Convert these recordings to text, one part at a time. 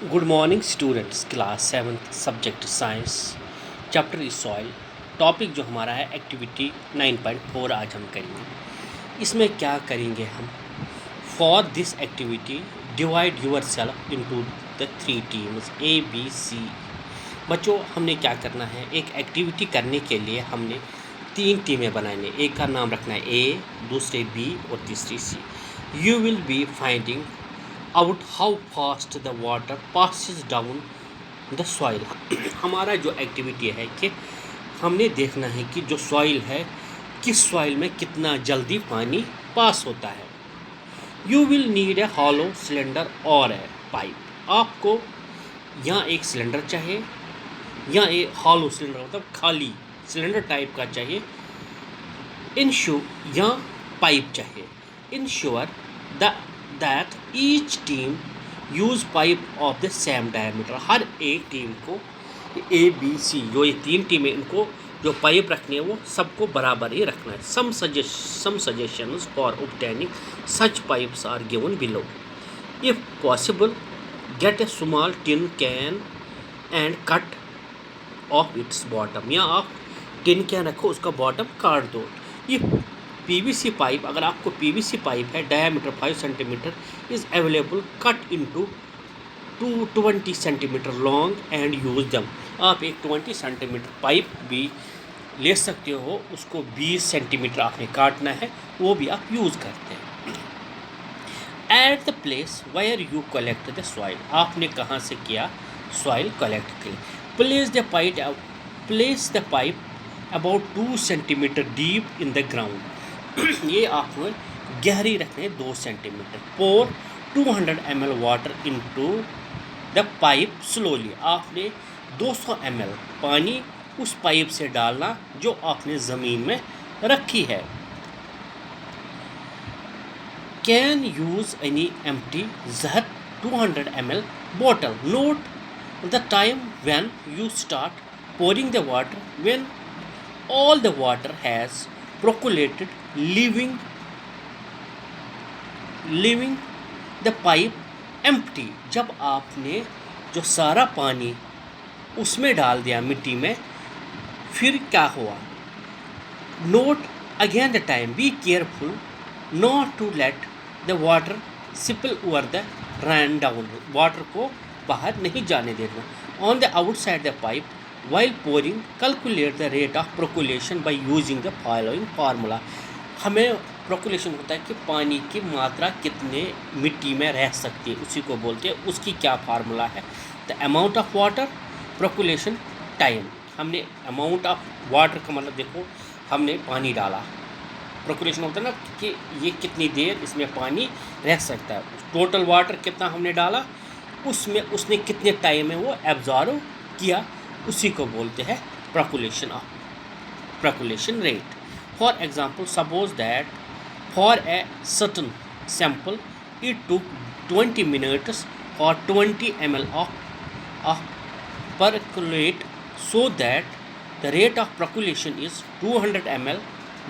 Good morning students. Class 7th subject science, chapter is soil. Topic जो हमारा है activity 9.4 आज हम करेंगे। इसमें क्या करेंगे हम? For this activity divide yourself into the 3 teams A B C। बच्चों हमने क्या करना है, एक एक्टिविटी करने के लिए हमने 3 टीमें बनानी। एक का नाम रखना है A, दूसरे B और तीसरी C। You will be finding out how fast the water passes down the soil. हमारा जो एक्टिविटी है कि हमने देखना है कि जो सॉइल है, किस सॉइल में कितना जल्दी पानी पास होता है। You will need a hollow cylinder और ए पाइप। आपको यहाँ एक सिलेंडर चाहिए, यहाँ एक हॉलो सिलेंडर मतलब खाली सिलेंडर टाइप का चाहिए। यहाँ पाइप चाहिए। Ensure that each team use pipe of the same diameter. हर एक टीम को A B C जो ये 3 टीमें, इनको जो पाइप रखनी है वो सबको बराबर ही रखना है। Some suggestions for obtaining such pipes are given below. If possible get a small tin can and cut off its bottom. या आप टिन कैन रखो, उसका बॉटम काट दो। ये PVC पाइप, अगर आपको PVC पाइप है diameter 5 centimetre is available, cut into 220 centimetre long and use दम। आप एक 20 सेंटीमीटर पाइप भी ले सकते हो, उसको 20 सेंटीमीटर आपने काटना है, वो भी आप यूज़ करते हैं। At the place where you collect the soil. आपने कहाँ से किया सॉइल कलेक्ट के लिए? Place the pipe about 2 centimetre deep in the ground. ये आपको गहरी रखनी है 2 centimetre. Pour 200 ml water into the pipe slowly. आपने 200 ml पानी उस पाइप से डालना जो आपने ज़मीन में रखी है। कैन यूज़ एनी एम्प्टी जहर 200 ml bottle. Note the time when you start pouring the water, when all the water has percolated, leaving the pipe empty। जब आपने जो सारा पानी उसमें डाल दिया मिट्टी में, फिर क्या हुआ? Note again the time, be careful not to let the water spill over the run down. Water को बाहर नहीं जाने देना। On the outside the pipe while pouring calculate the rate of percolation by using the following formula। हमें percolation होता है कि पानी की मात्रा कितने मिट्टी में रह सकती है, उसी को बोलते हैं। उसकी क्या फार्मूला है? The amount of water, percolation time. हमने अमाउंट ऑफ वाटर का मतलब देखो, हमने पानी डाला, percolation होता है ना कि ये कितनी देर इसमें पानी रह सकता है। टोटल वाटर कितना हमने डाला, उसमें उसने कितने टाइम में वो एब्जॉर्व किया, उसी को बोलते हैं percolation rate। For example, suppose that for a certain sample it took 20 minutes for 20 ml of percolate, so that the rate of percolation is 200 ml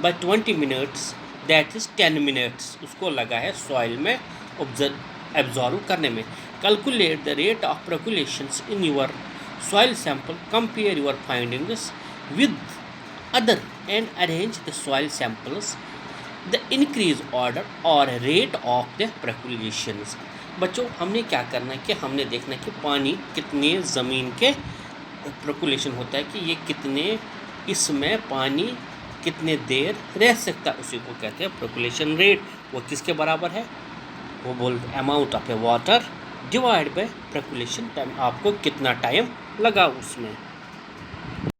by 20 minutes, that is 10 minutes। उसको लगा है soil में absorb करने में। Calculate the rate of percolations in your soil sample, compare your findings with other and arrange the soil samples the increase order or rate of the percolations। बच्चों हमने क्या करना है कि हमने देखना है कि पानी कितने ज़मीन के percolation होता है, कि ये कितने, इसमें पानी कितने देर रह सकता है, उसी को कहते हैं percolation rate। वो किसके बराबर है? वो बोलते amount of A water divide by percolation time. आपको कितना टाइम लगा उसमें।